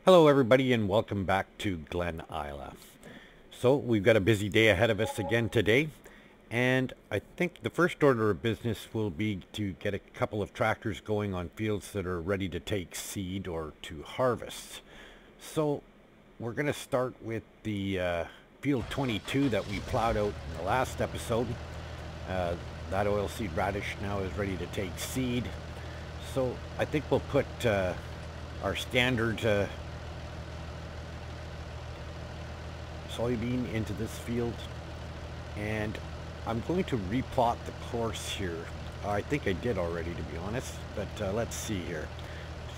Hello everybody and welcome back to Glen Isla. So we've got a busy day ahead of us again today, and I think the first order of business will be to get a couple of tractors going on fields that are ready to take seed or to harvest. So we're going to start with the field 22 that we plowed out in the last episode. Uh, that oilseed radish now is ready to take seed. So I think we'll put our standard soybean into this field, and I'm going to replot the course here. I think I did already, to be honest, but let's see here.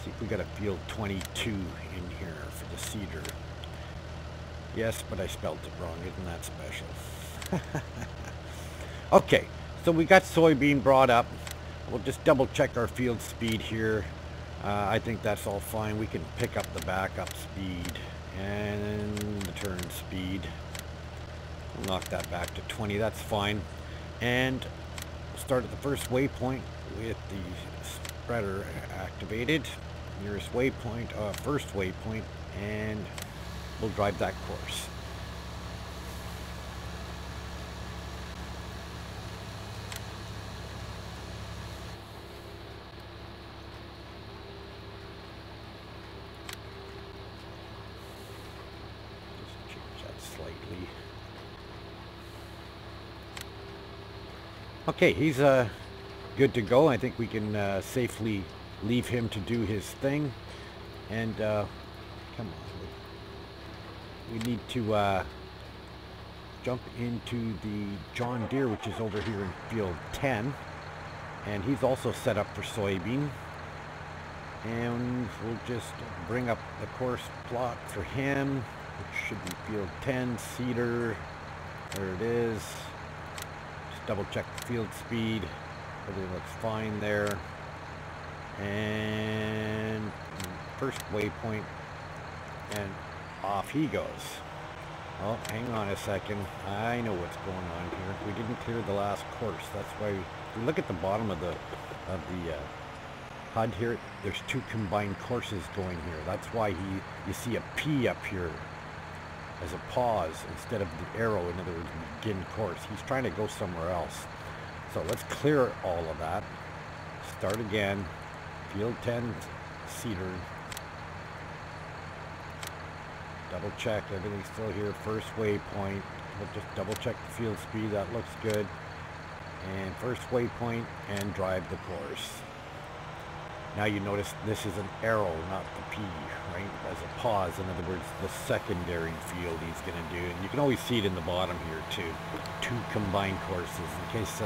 See if we got a field 22 in here for the cedar. Yes, but I spelled it wrong. Isn't that special? Okay, so we got soybean brought up. We'll just double check our field speed here. I think that's all fine. We can pick up the backup speed and the turn speed. We'll knock that back to 20. That's fine. And we'll start at the first waypoint with the spreader activated. Nearest waypoint, first waypoint, and we'll drive that course. Just change that slightly. Okay, he's good to go. I think we can safely leave him to do his thing. And come on, we need to jump into the John Deere, which is over here in field 10. And he's also set up for soybean. And we'll just bring up the course plot for him, which should be field 10, cedar. There it is. Just double check the field speed. Everything looks fine there. And first waypoint, and off he goes. Oh, hang on a second. I know what's going on here. We didn't clear the last course. That's why we look at the bottom of the HUD here. There's two combined courses going here. That's why you see a P up here as a pause instead of the arrow. In other words, begin course. He's trying to go somewhere else. So let's clear all of that. Start again. Field 10, cedar. Double check, everything's still here. First waypoint. We'll just double check the field speed. That looks good. And first waypoint, and drive the course. Now you notice this is an arrow, not the P, right? As a pause. In other words, the secondary field he's going to do. And you can always see it in the bottom here too. Two combined courses. In case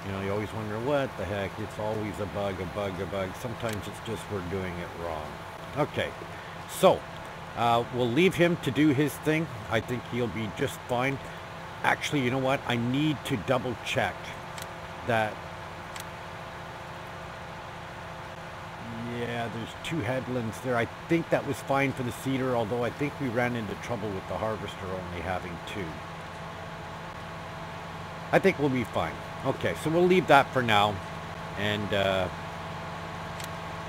you know, you always wonder what the heck. It's always a bug, a bug, a bug. Sometimes it's just we're doing it wrong. Okay, so we'll leave him to do his thing. I think he'll be just fine. Actually, you know what? I need to double check that. Yeah, there's two headlands there. I think that was fine for the cedar, although I think we ran into trouble with the harvester only having two. I think we'll be fine. Okay, so we'll leave that for now. And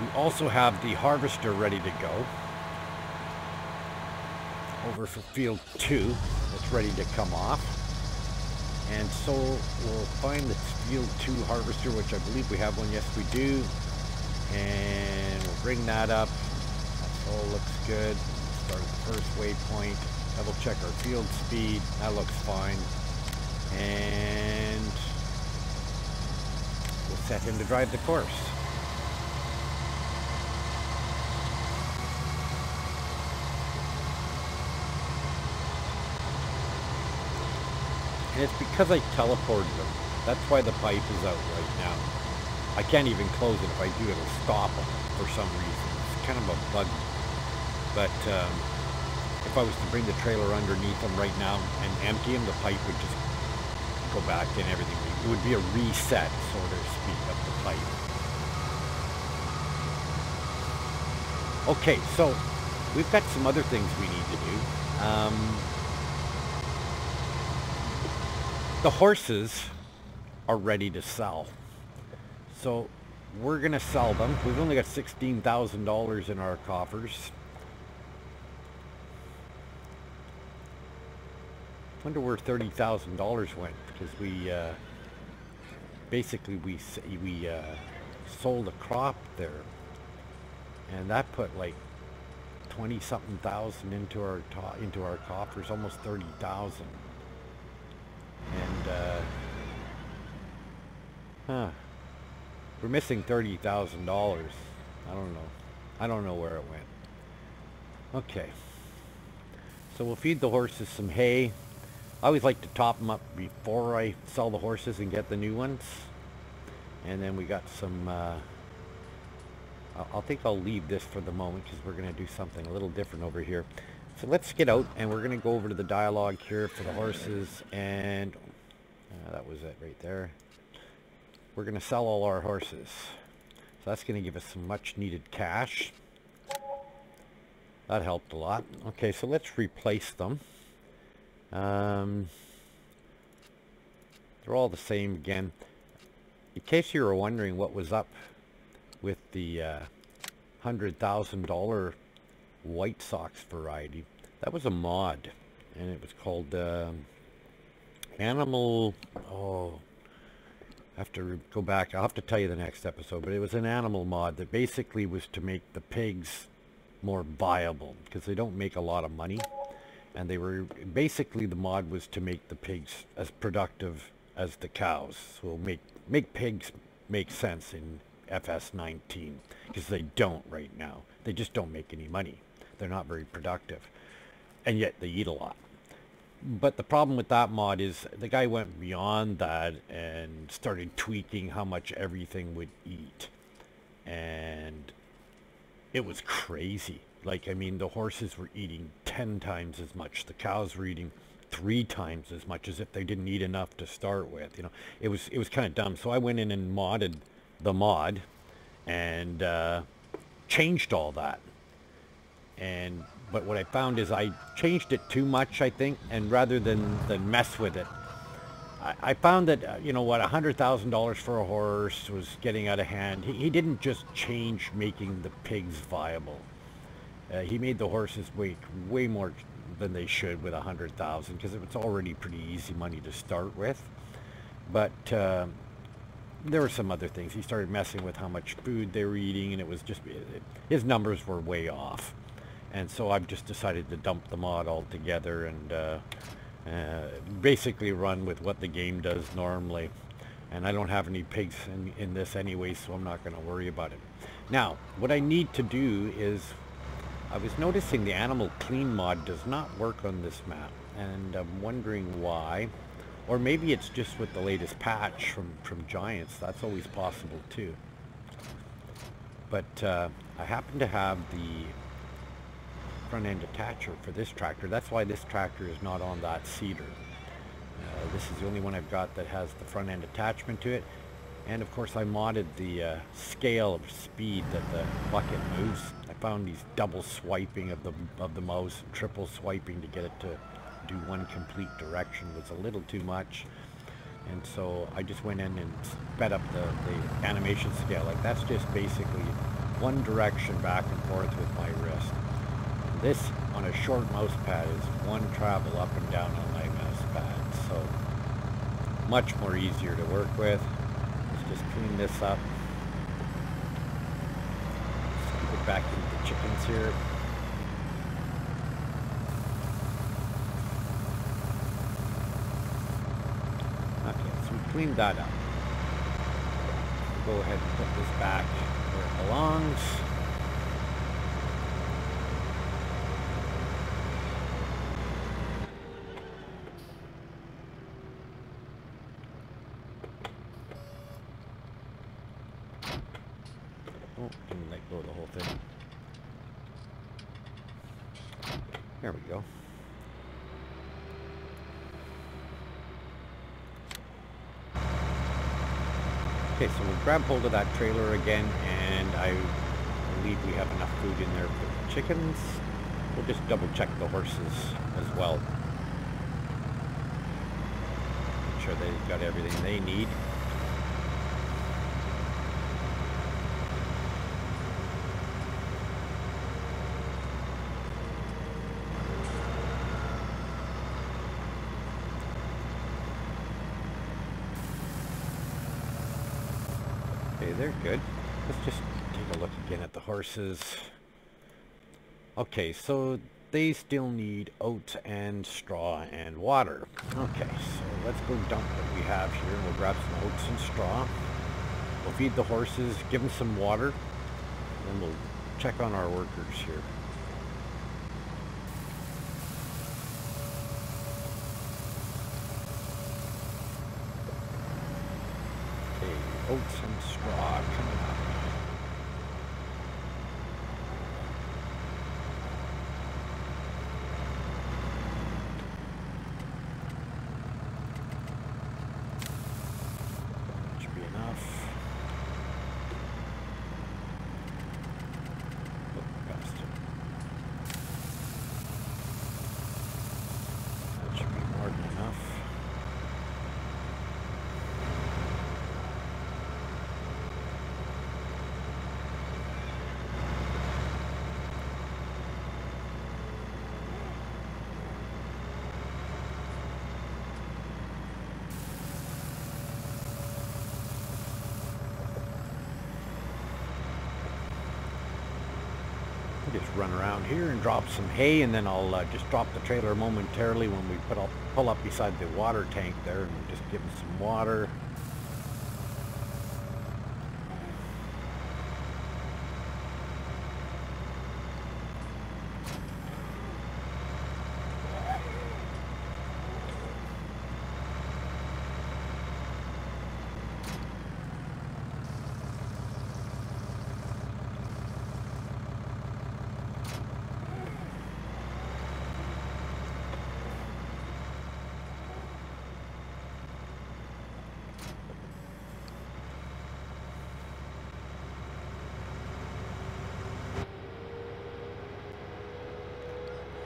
we also have the harvester ready to go. Over for field 2. It's ready to come off. And so we'll find the field 2 harvester, which I believe we have one. Yes, we do. And we'll bring that up. That all looks good. Start at the first waypoint. Double check our field speed. That looks fine. And we'll set him to drive the course. And it's because I teleported him. That's why the pipe is out right now. I can't even close it. If I do, it'll stop him for some reason. It's kind of a bug. But if I was to bring the trailer underneath him right now and empty him, the pipe would just go back in. Everything. It would be a reset, so to speak, of the pipe. Okay, so we've got some other things we need to do. The horses are ready to sell. So we're going to sell them. We've only got $16,000 in our coffers. Wonder where $30,000 went, because we basically we sold a crop there, and that put like 20 something thousand into our coffers, almost 30,000. And we're missing $30,000. I don't know. I don't know where it went. Okay. So we'll feed the horses some hay. I always like to top them up before I sell the horses and get the new ones. And then we got some, I think I'll leave this for the moment because we're going to do something a little different over here. So let's get out and we're going to go over to the dialogue here for the horses, and that was it right there. We're going to sell all our horses. So that's going to give us some much needed cash. That helped a lot. Okay, so let's replace them. They're all the same again. In case you were wondering what was up with the $100,000 White Sox variety, that was a mod, and it was called Animal. Oh, I have to go back. I'll have to tell you the next episode, but it was an animal mod that basically was to make the pigs more viable because they don't make a lot of money, and they were basically, the mod was to make the pigs as productive as the cows. So make pigs make sense in FS19, because they don't right now. They just don't make any money. They're not very productive, and yet they eat a lot. But the problem with that mod is the guy went beyond that and started tweaking how much everything would eat, and it was crazy. Like, I mean, the horses were eating 10 times as much. The cows were eating 3 times as much, as if they didn't eat enough to start with. You know, it was kind of dumb. So I went in and modded the mod and changed all that. But what I found is I changed it too much, I think, and rather than mess with it, I found that, you know what, $100,000 for a horse was getting out of hand. He didn't just change making the pigs viable. He made the horses way more than they should with $100,000, because it was already pretty easy money to start with. But there were some other things. He started messing with how much food they were eating, and it was just, his numbers were way off. And so I've just decided to dump the mod altogether and basically run with what the game does normally. And I don't have any pigs in this anyway, so I'm not going to worry about it. Now, what I need to do is, I was noticing the Animal Clean mod does not work on this map, and I'm wondering why. Or maybe it's just with the latest patch from Giants. That's always possible too. But I happen to have the front end attacher for this tractor. That's why this tractor is not on that seeder. This is the only one I've got that has the front end attachment to it. And of course I modded the scale of speed that the bucket moves. I found these double swiping of the mouse, triple swiping to get it to do one complete direction was a little too much. And so I just went in and sped up the animation scale. Like, that's just basically one direction back and forth with my wrist. This on a short mouse pad is one travel up and down on my mouse pad, so much more easier to work with. Let's just clean this up. Let's get back into the chickens here. Okay, so we cleaned that up. We'll go ahead and put this back where it belongs. Oh, didn't let go of the whole thing. There we go. Okay, so we'll grab hold of that trailer again, and I believe we have enough food in there for the chickens. We'll just double check the horses as well. Make sure they've got everything they need. they're good. Let's just take a look again at the horses. Okay, so they still need oats and straw and water. Okay, so let's go dump what we have here. We'll grab some oats and straw. We'll feed the horses, give them some water, and then we'll check on our workers here. Okay, oats and straw coming up. Just run around here and drop some hay, and then I'll just drop the trailer momentarily when we pull up beside the water tank there, and we'll just give them some water.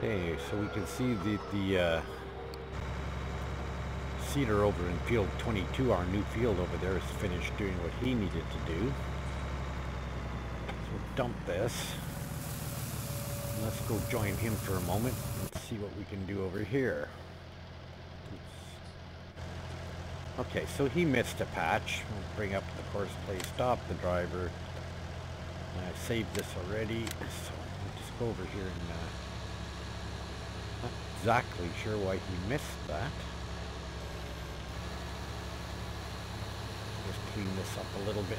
Okay, so we can see the seeder over in field 22, our new field over there, is finished doing what he needed to do. So dump this. And let's go join him for a moment and see what we can do over here. Oops. Okay, so he missed a patch. We'll bring up the course play, stop the driver. And I saved this already, so we'll just go over here and not exactly sure why he missed that. Just clean this up a little bit.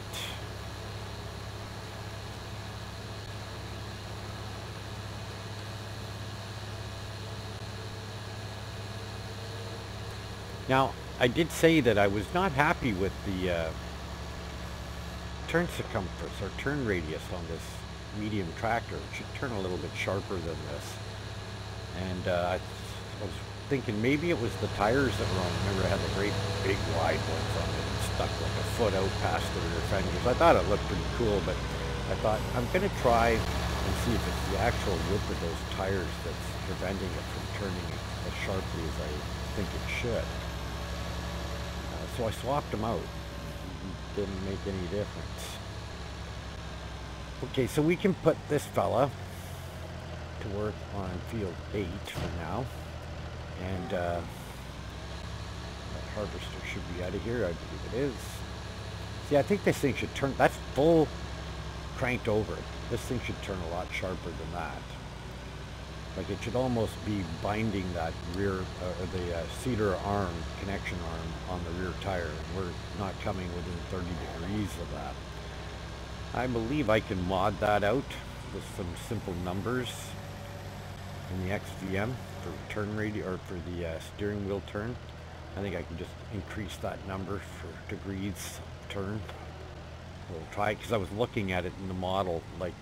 Now, I did say that I was not happy with the turn circumference or turn radius on this medium tractor. It should turn a little bit sharper than this. And I was thinking maybe it was the tires that were on. Remember, I had the great big wide ones on it and stuck like a foot out past the rear fenders. I thought it looked pretty cool, but I thought I'm going to try and see if it's the actual width of those tires that's preventing it from turning as sharply as I think it should. So I swapped them out. Didn't make any difference. Okay, so we can put this fella to work on field 8 for now. And that harvester should be out of here. I believe it is. See, I think this thing should turn, that's full cranked over. This thing should turn a lot sharper than that. Like it should almost be binding that rear, the cedar arm, connection arm on the rear tire. We're not coming within 30 degrees of that. I believe I can mod that out with some simple numbers in the XVM for turn radius, or for the steering wheel turn. I think I can just increase that number for degrees turn. We'll try, because I was looking at it in the model, like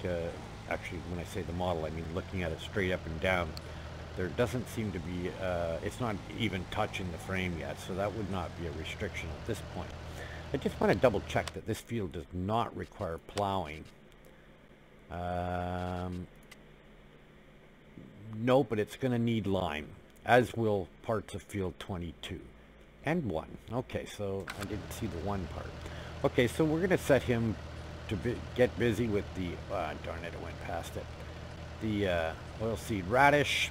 actually when I say the model, I mean looking at it straight up and down. There doesn't seem to be, it's not even touching the frame yet, so that would not be a restriction at this point. I just want to double check that this field does not require plowing. No, but it's going to need lime, as will parts of field 22 and 1. Okay, so I didn't see the 1 part. Okay, so we're going to set him to get busy with the, darn it, I went past it, the oilseed radish.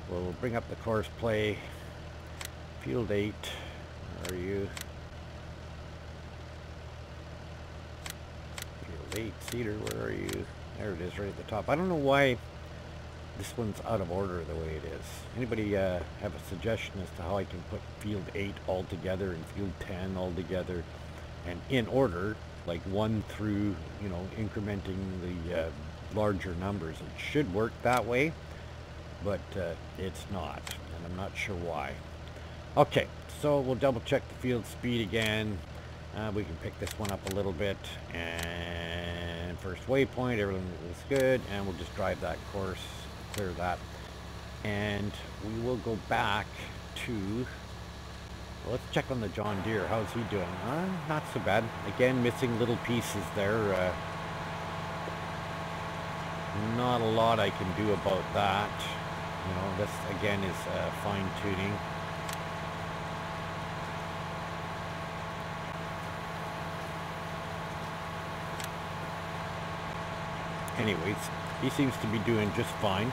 We'll bring up the course play. Field 8, where are you? Wait, Cedar, where are you? There it is, right at the top. I don't know why this one's out of order the way it is. Anybody have a suggestion as to how I can put field 8 all together and field 10 all together and in order, like 1 through, you know, incrementing the larger numbers? It should work that way, but it's not, and I'm not sure why. Okay, so we'll double check the field speed again. We can pick this one up a little bit, and first waypoint, everything is good, and we'll just drive that course, clear that, and we will go back to, well, let's check on the John Deere. How's he doing? Not so bad. Again, missing little pieces there. Not a lot I can do about that. You know, this again is fine-tuning. Anyways, he seems to be doing just fine.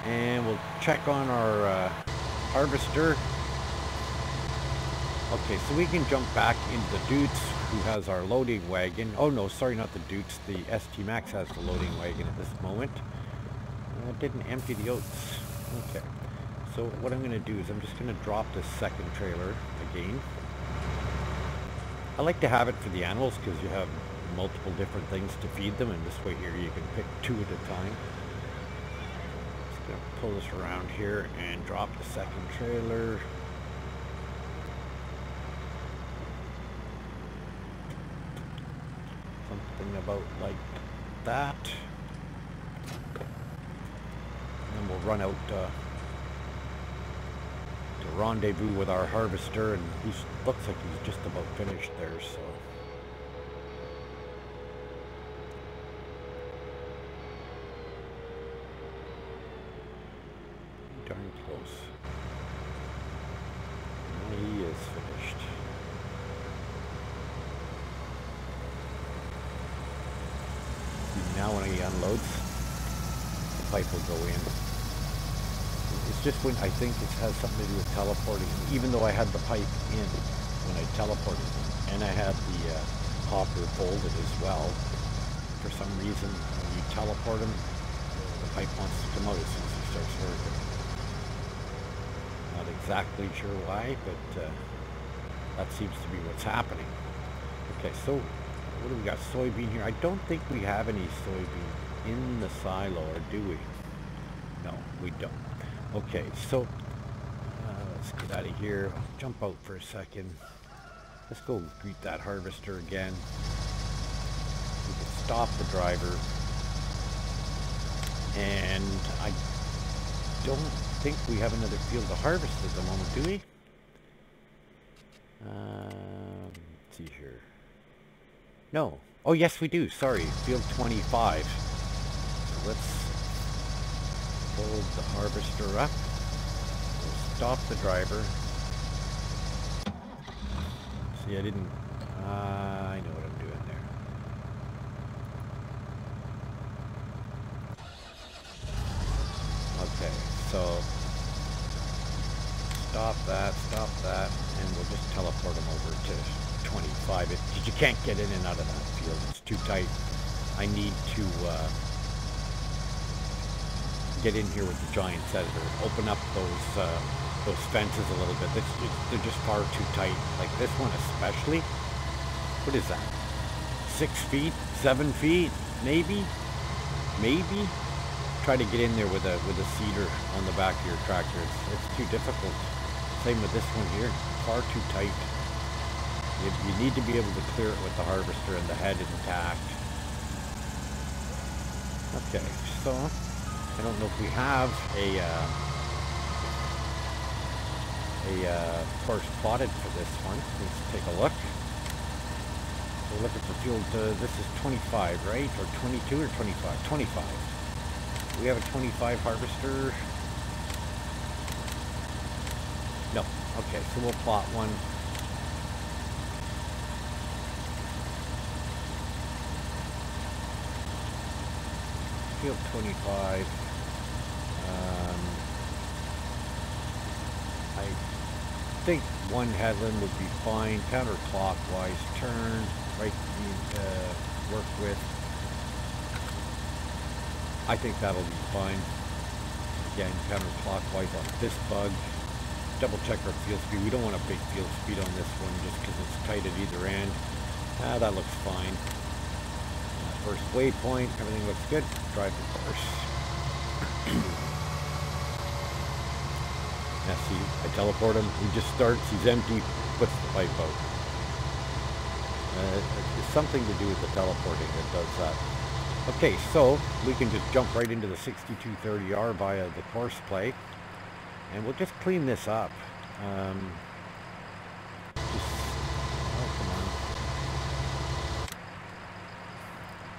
And we'll check on our harvester. Okay, so we can jump back into the Dutes, who has our loading wagon. Oh no, sorry, not the Dutes. The ST Max has the loading wagon at this moment. Didn't empty the oats. Okay, so what I'm going to do is I'm just going to drop this second trailer again. I like to have it for the animals because you have multiple different things to feed them, and this way here you can pick 2 at a time. Just going to pull this around here and drop the second trailer. Something about like that. And then we'll run out to rendezvous with our harvester, and he looks like he's just about finished there, so. Darn close. He is finished. Now when he unloads, the pipe will go in. It's just when I think it has something to do with teleporting. Even though I had the pipe in when I teleported, and I had the hopper folded as well, for some reason when you teleport him, the pipe wants to come out as soon as he starts working. Not exactly sure why, but that seems to be what's happening. Okay, so what do we got? Soybean here. I don't think we have any soybean in the silo, or do we? No, we don't. Okay, so let's get out of here. I'll jump out for a second. Let's go greet that harvester again. We can stop the driver. And I don't think we have another field to harvest at the moment, do we? Let's see here. No. Oh, yes, we do. Sorry. Field 25. So let's pull the harvester up. We'll stop the driver. See, I didn't... I know what I'm doing there. Okay, so... Stop that, and we'll just teleport him over to 25. You can't get in and out of that field. It's too tight. I need to get in here with the giant editor. Open up those fences a little bit. They're just far too tight. Like this one especially. What is that? 6 feet? 7 feet? Maybe? Maybe? Try to get in there with a cedar on the back of your tractor. It's too difficult. Same with this one here. Far too tight. You need to be able to clear it with the harvester and the head intact. Okay, so I don't know if we have a course plotted for this one. Let's take a look. So look at the field. This is 25, right? Or 22 or 25? 25. We have a 25 harvester. No. Okay, so we'll plot one. Field 25. I think one headland would be fine. Counterclockwise turn. Right. work with. I think that'll be fine. Again, counterclockwise on this bug. Double check our field speed. We don't want a big field speed on this one just because it's tight at either end. That looks fine. First waypoint, everything looks good. Drive the course. Now see, I teleport him. He just starts. He's empty. Puts the pipe out. It's something to do with the teleporting that does that. Okay, so we can just jump right into the 6230R via the course play. And we'll just clean this up. Oh, come on.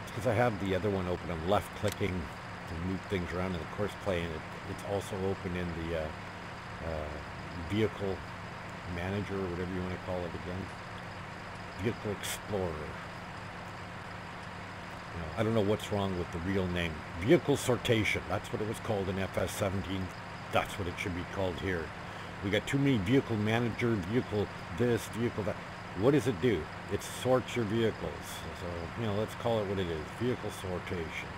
It's because I have the other one open. I'm left clicking to move things around in the course play, and it's also open in the vehicle manager, or whatever you want to call it again. Vehicle Explorer. I don't know what's wrong with the real name. Vehicle Sortation. That's what it was called in FS17. That's what it should be called here. We got too many vehicle manager, vehicle this, vehicle that. What does it do? It sorts your vehicles. So, let's call it what it is. Vehicle sortation.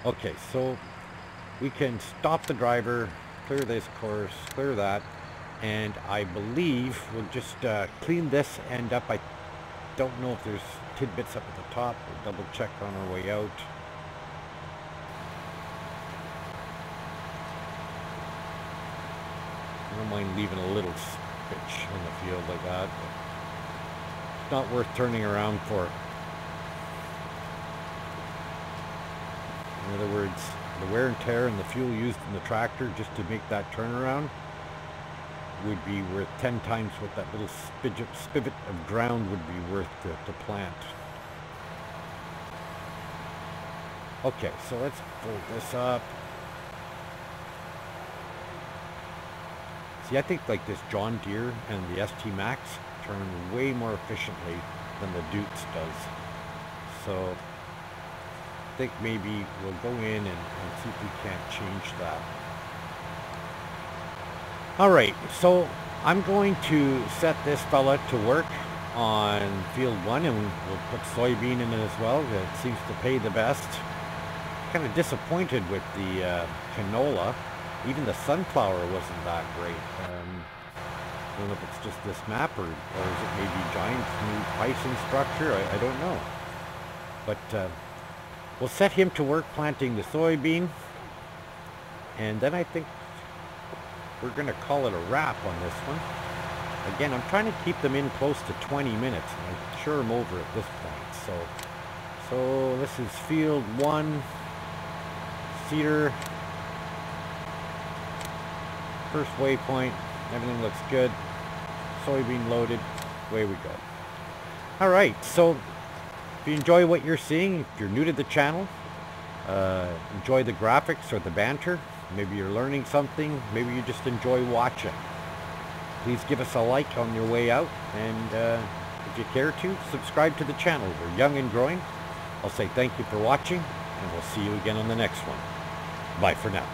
Okay, so we can stop the driver, clear this course, clear that, and I believe we'll just clean this end up. I don't know if there's tidbits up at the top. We'll double check on our way out. I don't mind leaving a little spitch in the field like that. But it's not worth turning around for. In other words, the wear and tear and the fuel used in the tractor just to make that turnaround would be worth 10 times what that little spigot of ground would be worth to plant. Okay, so let's pull this up. See, I think like this John Deere and the ST Max turn way more efficiently than the Dukes does. So I think maybe we'll go in and see if we can't change that. Alright, so I'm going to set this fella to work on field 1, and we'll put soybean in it as well. It seems to pay the best. Kind of disappointed with the canola. Even the sunflower wasn't that great. I don't know if it's just this map or is it maybe Giant's new pricing structure? I don't know. But we'll set him to work planting the soybean, and then I think we're going to call it a wrap on this one. Again, I'm trying to keep them in close to 20 minutes, and I'm sure I'm over at this point. So this is field 1, Cedar. First waypoint, everything looks good. Soybean loaded, away we go. Alright, so if you enjoy what you're seeing, if you're new to the channel, enjoy the graphics or the banter, maybe you're learning something, maybe you just enjoy watching, please give us a like on your way out, and if you care to, subscribe to the channel. We're young and growing. I'll say thank you for watching, and we'll see you again on the next one. Bye for now.